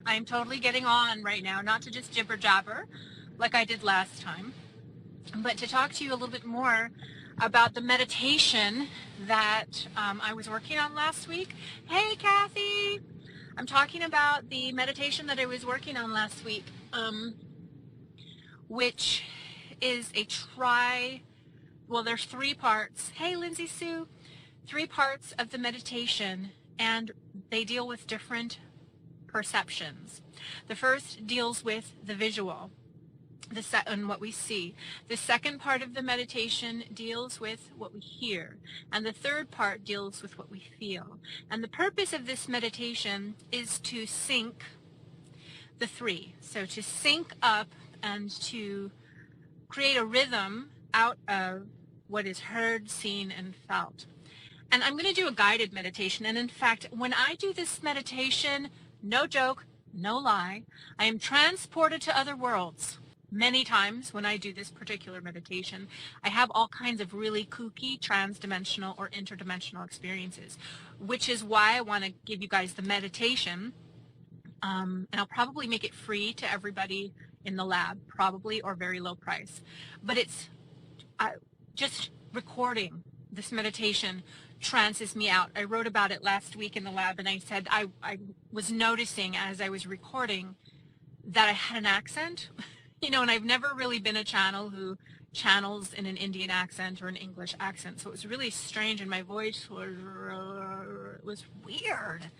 I am totally getting on right now, not to just jibber jabber like I did last time, but to talk to you a little bit more about the meditation that I was working on last week. Hey, Kathy! I'm talking about the meditation that I was working on last week, which is well, there's 3 parts. Hey, Lindsay Sue! 3 parts of the meditation, and they deal with different perceptions. The first deals with the visual, and what we see. The second part of the meditation deals with what we hear, and the third part deals with what we feel. And the purpose of this meditation is to sync the 3. So to sync up and to create a rhythm out of what is heard, seen, and felt. And I'm going to do a guided meditation. And in fact, when I do this meditation, no joke, no lie, I am transported to other worlds. Many times when I do this particular meditation, I have all kinds of really kooky transdimensional or interdimensional experiences, which is why I want to give you guys the meditation. And I'll probably make it free to everybody in the lab, probably, or very low price. But it's just recording this meditation trances me out. I wrote about it last week in the lab, and I said I was noticing as I was recording that I had an accent, and I've never really been a channel who channels in an Indian accent or an English accent, so it was really strange, and my voice was weird.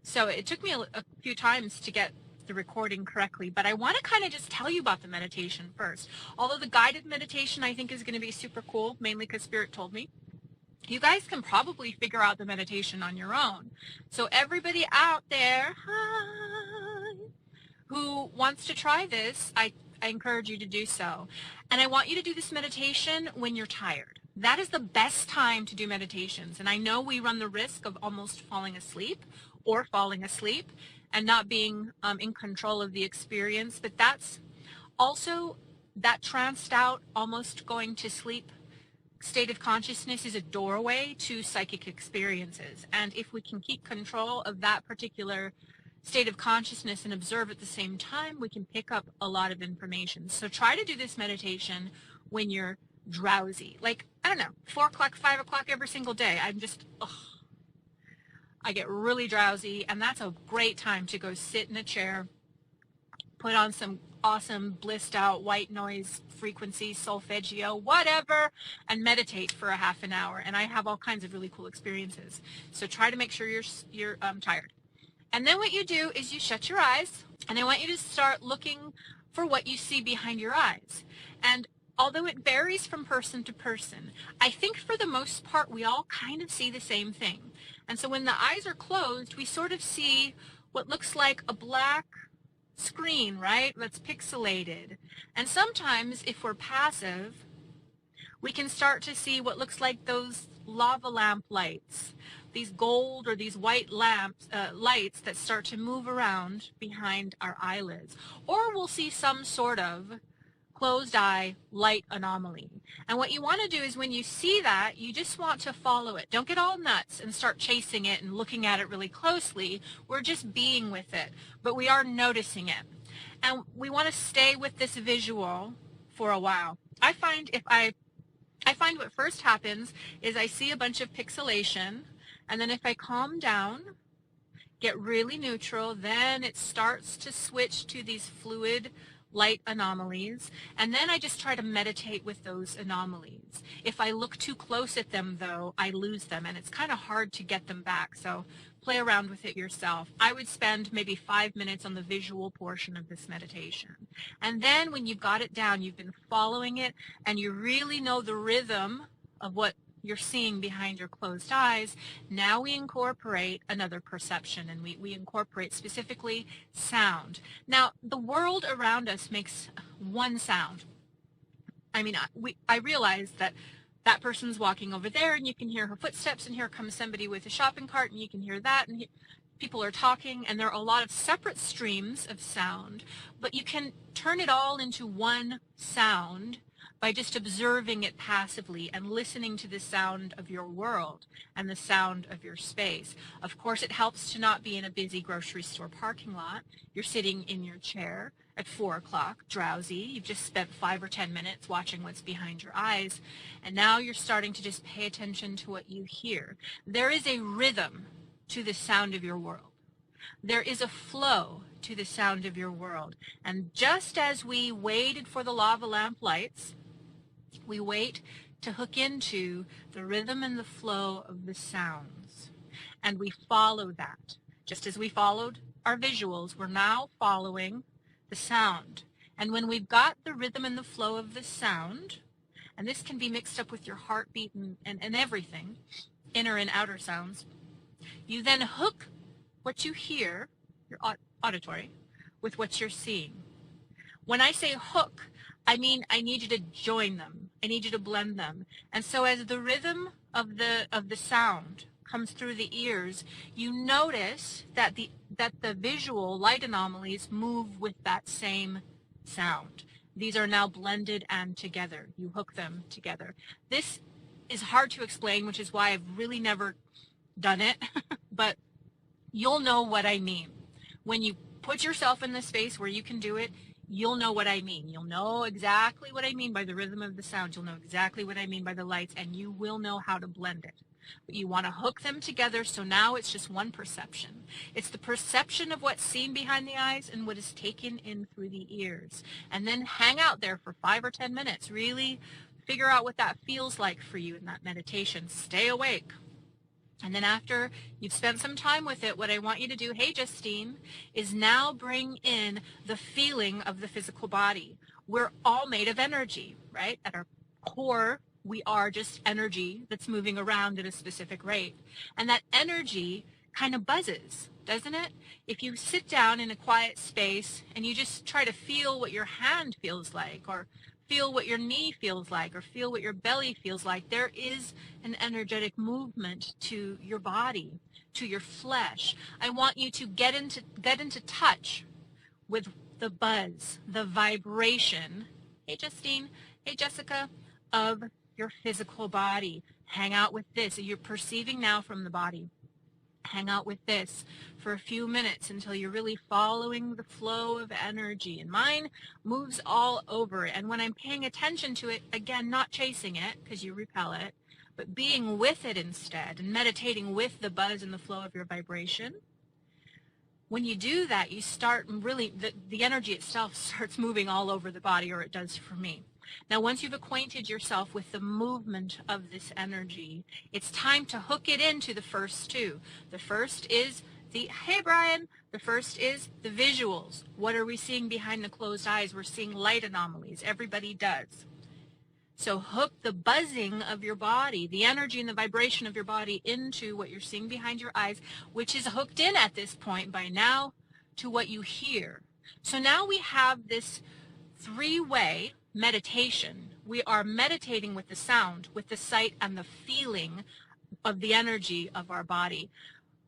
So it took me a few times to get the recording correctly, but I want to kind of just tell you about the meditation first. Although the guided meditation I think is going to be super cool, mainly because Spirit told me. You guys can probably figure out the meditation on your own. So everybody out there, hi, who wants to try this, I encourage you to do so. And I want you to do this meditation when you're tired. That is the best time to do meditations. And I know we run the risk of almost falling asleep or falling asleep and not being in control of the experience, but that's also that tranced out, almost going to sleep state of consciousness is a doorway to psychic experiences. And if we can keep control of that particular state of consciousness and observe at the same time, we can pick up a lot of information. So try to do this meditation when you're drowsy, like, I don't know, 4 o'clock, 5 o'clock every single day. I get really drowsy, and that's a great time to go sit in a chair, put on some awesome blissed out white noise frequency, solfeggio, whatever, and meditate for a half an hour. And I have all kinds of really cool experiences. So try to make sure you're tired. And then what you do is you shut your eyes, and I want you to start looking for what you see behind your eyes. And although it varies from person to person, I think for the most part we all kind of see the same thing. And so when the eyes are closed, we sort of see what looks like a black screen, right? That's pixelated. And sometimes if we're passive, we can start to see what looks like those lava lamp lights, these gold or these white lamps, lights that start to move around behind our eyelids. Or we'll see some sort of closed eye light anomaly. And what you want to do is when you see that, you just want to follow it. Don't get all nuts and start chasing it and looking at it really closely. We're just being with it, but we are noticing it. And we want to stay with this visual for a while. I find what first happens is I see a bunch of pixelation, and then if I calm down, get really neutral, then it starts to switch to these fluid light anomalies, and then I just try to meditate with those anomalies. If I look too close at them, though, I lose them, and it's kind of hard to get them back, so play around with it yourself. I would spend maybe 5 minutes on the visual portion of this meditation. And then when you've got it down, you've been following it, and you really know the rhythm of what you're seeing behind your closed eyes, now we incorporate another perception, and we incorporate specifically sound. Now, the world around us makes one sound. I mean, I realize that that person's walking over there, and you can hear her footsteps, and here comes somebody with a shopping cart, and you can hear that, and people are talking, and there are a lot of separate streams of sound, but you can turn it all into one sound by just observing it passively and listening to the sound of your world and the sound of your space. Of course, it helps to not be in a busy grocery store parking lot. You're sitting in your chair at 4 o'clock, drowsy. You've just spent 5 or 10 minutes watching what's behind your eyes, and now you're starting to just pay attention to what you hear. There is a rhythm to the sound of your world. There is a flow to the sound of your world. And just as we waited for the lava lamp lights, we wait to hook into the rhythm and the flow of the sounds. And we follow that. Just as we followed our visuals, we're now following the sound. And when we've got the rhythm and the flow of the sound, and this can be mixed up with your heartbeat and everything, inner and outer sounds, you then hook what you hear, your auditory, with what you're seeing. When I say hook, I mean I need you to join them. I need you to blend them. And so as the rhythm of the sound comes through the ears, you notice that the visual light anomalies move with that same sound. These are now blended and together. You hook them together. This is hard to explain, which is why I've really never done it, but you'll know what I mean. When you put yourself in the space where you can do it, you'll know what I mean. You'll know exactly what I mean by the rhythm of the sound. You'll know exactly what I mean by the lights, and you will know how to blend it. But you want to hook them together, so now it's just one perception. It's the perception of what's seen behind the eyes and what is taken in through the ears. And then hang out there for 5 or 10 minutes. Really figure out what that feels like for you in that meditation. Stay awake. And then after you've spent some time with it, what I want you to do, hey Justine, is now bring in the feeling of the physical body. We're all made of energy, right? At our core, we are just energy that's moving around at a specific rate. And that energy kind of buzzes, doesn't it? If you sit down in a quiet space and you just try to feel what your hand feels like, or feel what your knee feels like, or feel what your belly feels like, there is an energetic movement to your body, to your flesh. I want you to get into touch with the buzz, the vibration, hey Justine, hey Jessica, of your physical body. Hang out with this. You're perceiving now from the body. Hang out with this for a few minutes until you're really following the flow of energy. And mine moves all over. And when I'm paying attention to it, again, not chasing it because you repel it, but being with it instead and meditating with the buzz and the flow of your vibration. When you do that, you start really, the energy itself starts moving all over the body, or it does for me. Now, once you've acquainted yourself with the movement of this energy, it's time to hook it into the first two. The first is hey Brian, the first is the visuals. What are we seeing behind the closed eyes? We're seeing light anomalies. Everybody does. So hook the buzzing of your body, the energy and the vibration of your body into what you're seeing behind your eyes, which is hooked in at this point by now to what you hear. So now we have this three-way meditation. We are meditating with the sound, with the sight, and the feeling of the energy of our body.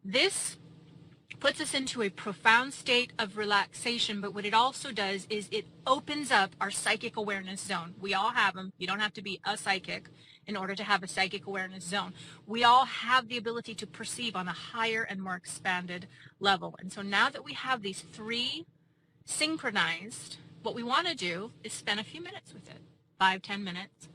This puts us into a profound state of relaxation, but what it also does is it opens up our psychic awareness zone. We all have them. You don't have to be a psychic in order to have a psychic awareness zone. We all have the ability to perceive on a higher and more expanded level. And so now that we have these three synchronized, what we want to do is spend a few minutes with it, 5-10 minutes.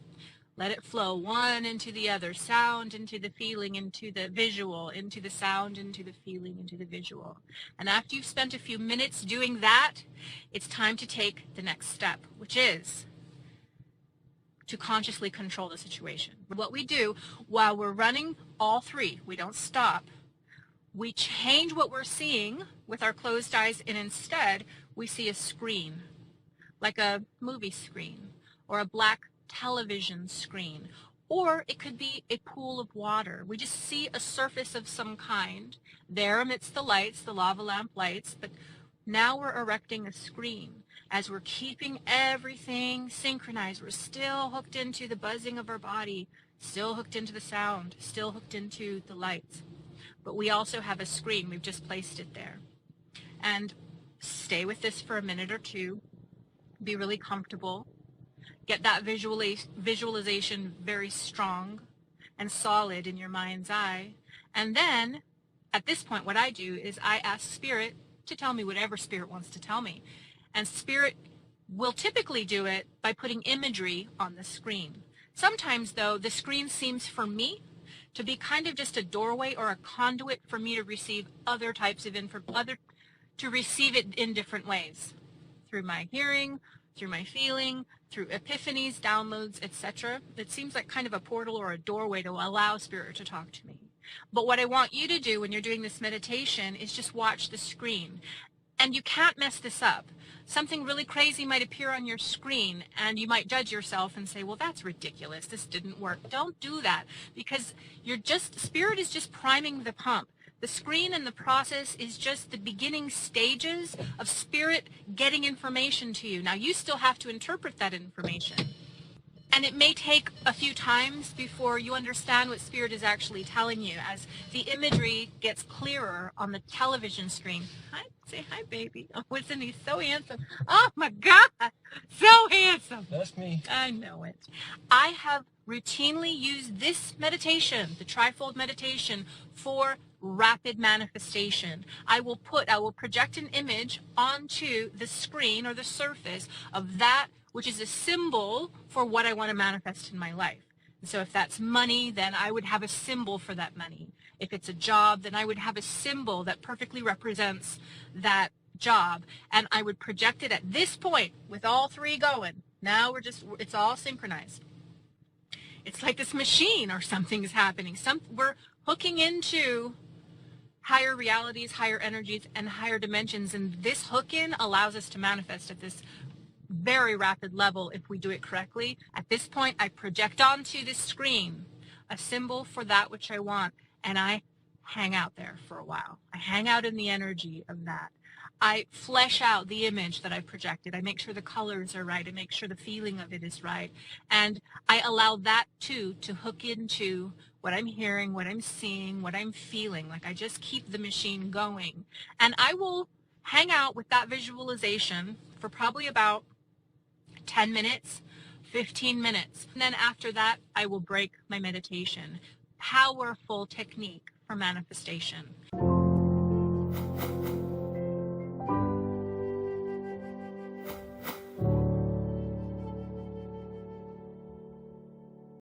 Let it flow one into the other, sound into the feeling, into the visual, into the sound, into the feeling, into the visual. And after you've spent a few minutes doing that, it's time to take the next step, which is to consciously control the situation. What we do while we're running all three, we don't stop. We change what we're seeing with our closed eyes, and instead we see a screen, like a movie screen or a black television screen, or it could be a pool of water. We just see a surface of some kind there amidst the lights, the lava lamp lights, but now we're erecting a screen. As we're keeping everything synchronized, we're still hooked into the buzzing of our body, still hooked into the sound, still hooked into the lights. But we also have a screen. We've just placed it there. And stay with this for a minute or two. Be really comfortable. Get that visualization very strong and solid in your mind's eye. And then at this point, what I do is I ask Spirit to tell me whatever Spirit wants to tell me. And Spirit will typically do it by putting imagery on the screen. Sometimes, though, the screen seems for me to be kind of just a doorway or a conduit for me to receive other types of to receive it in different ways, through my hearing, through my feeling, through epiphanies, downloads, etc. It seems like kind of a portal or a doorway to allow Spirit to talk to me. But what I want you to do when you're doing this meditation is just watch the screen. And you can't mess this up. Something really crazy might appear on your screen and you might judge yourself and say, well, that's ridiculous. This didn't work. Don't do that, because Spirit is just priming the pump. The screen and the process is just the beginning stages of Spirit getting information to you. Now, you still have to interpret that information. And it may take a few times before you understand what Spirit is actually telling you as the imagery gets clearer on the television screen. Hi, say hi, baby. Oh, isn't he so handsome? Oh, my God, so handsome. That's me. I know it. I have routinely used this meditation, the trifold meditation, for rapid manifestation. I will project an image onto the screen or the surface of that which is a symbol for what I want to manifest in my life. And so if that's money, then I would have a symbol for that money. If it's a job, then I would have a symbol that perfectly represents that job. And I would project it at this point with all three going. Now it's all synchronized. It's like this machine or something is happening. We're hooking into higher realities, higher energies, and higher dimensions. And this hook-in allows us to manifest at this very rapid level if we do it correctly. At this point, I project onto the screen a symbol for that which I want, and I hang out there for a while. I hang out in the energy of that. I flesh out the image that I projected. I make sure the colors are right. I make sure the feeling of it is right. And I allow that too to hook into what I'm hearing, what I'm seeing, what I'm feeling. Like I just keep the machine going. And I will hang out with that visualization for probably about 10 minutes, 15 minutes. And then after that, I will break my meditation. Powerful technique for manifestation.